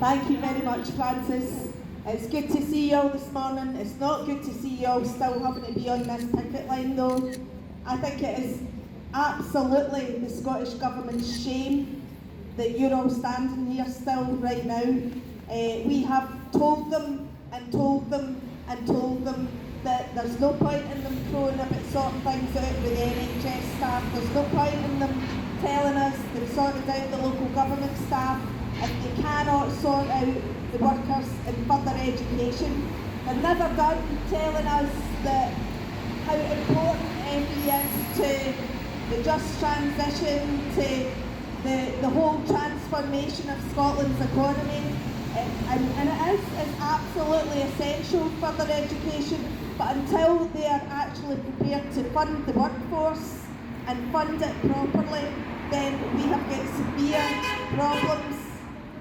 Thank you very much, Francis. It's good to see you all this morning. It's not good to see you all still having to be on this picket line though. I think it is absolutely the Scottish Government's shame that you're all standing here still right now. We have told them and told them and told them that there's no point in them throwing a bit sorting things out with the NHS staff. There's no point in them telling us they've sorted out the local government staff if they cannot sort out the workers in further education. They're never done telling us that how important FE is to the just transition, to the whole transformation of Scotland's economy. And it is absolutely essential further education, but until they are actually prepared to fund the workforce and fund it properly, then we have got severe problems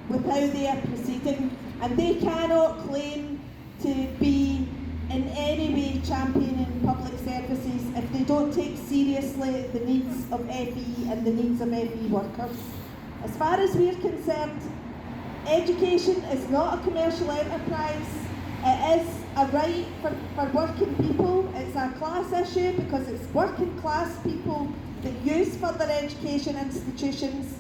with how they are proceeding, and they cannot claim to be in any way championing public services if they don't take seriously the needs of FE and the needs of FE workers. As far as we're concerned, education is not a commercial enterprise. It is a right for working people. It's a class issue because it's working class people that use further education institutions,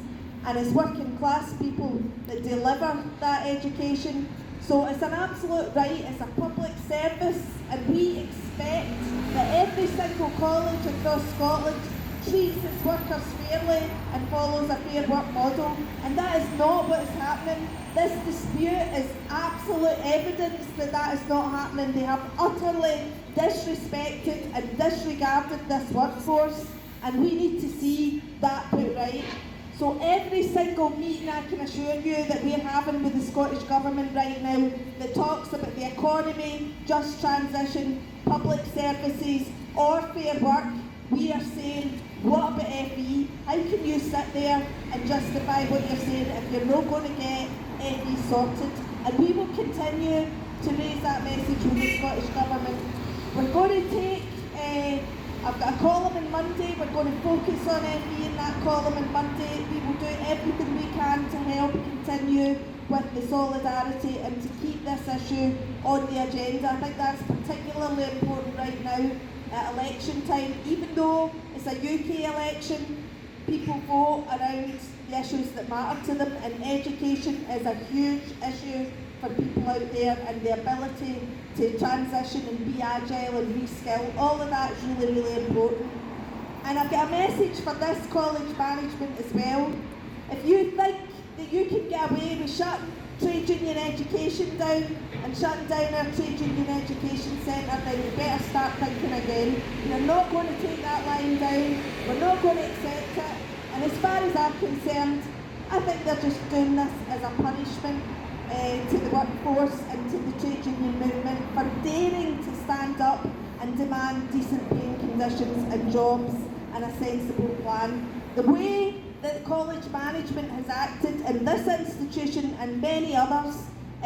and it's working class people that deliver that education. So it's an absolute right, it's a public service, and we expect that every single college across Scotland treats its workers fairly and follows a fair work model, and that is not what is happening. This dispute is absolute evidence that that is not happening. They have utterly disrespected and disregarded this workforce, and we need to see that put right. So every single meeting, I can assure you, that we're having with the Scottish Government right now that talks about the economy, just transition, public services or fair work, we are saying, what about FE? How can you sit there and justify what you're saying if you're not going to get FE sorted? And we will continue to raise that message with the Scottish Government. We're going to take, I've got a column on Monday, we're going to focus on FE in that column on Monday. We will do everything we can to help continue with the solidarity and to keep this issue on the agenda. I think that's particularly important right now at election time. Even though it's a UK election, people vote around the issues that matter to them, and education is a huge issue for people out there, and the ability to transition and be agile and reskill, all of that is really, really important. And I've got a message for this college management as well. If you think that you can get away with shutting trade union education down and shutting down our trade union education centre, then you better start thinking again. You're not going to take that line down, we're not going to accept it, and as far as I'm concerned, I think they're just doing this as a punishment to the workforce and to the trade union movement for daring to stand up and demand decent paying conditions and jobs and a sensible plan. The way that college management has acted in this institution and many others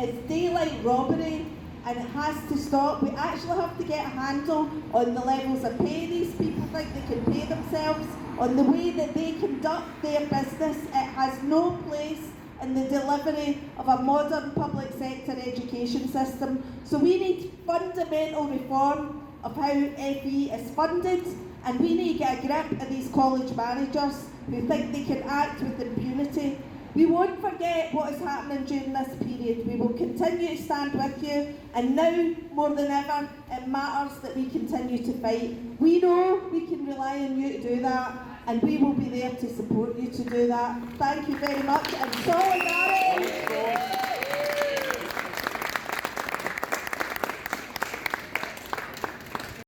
is daylight robbery, and it has to stop. We actually have to get a handle on the levels of pay these people think they can pay themselves, on the way that they conduct their business. It has no place in the delivery of a modern public sector education system. So we need fundamental reform of how FE is funded, and we need to get a grip of these college managers who think they can act with impunity. We won't forget what is happening during this period. We will continue to stand with you, and now more than ever it matters that we continue to fight. We know we can rely on you to do that, and we will be there to support you to do that. Thank you very much, and solidarity!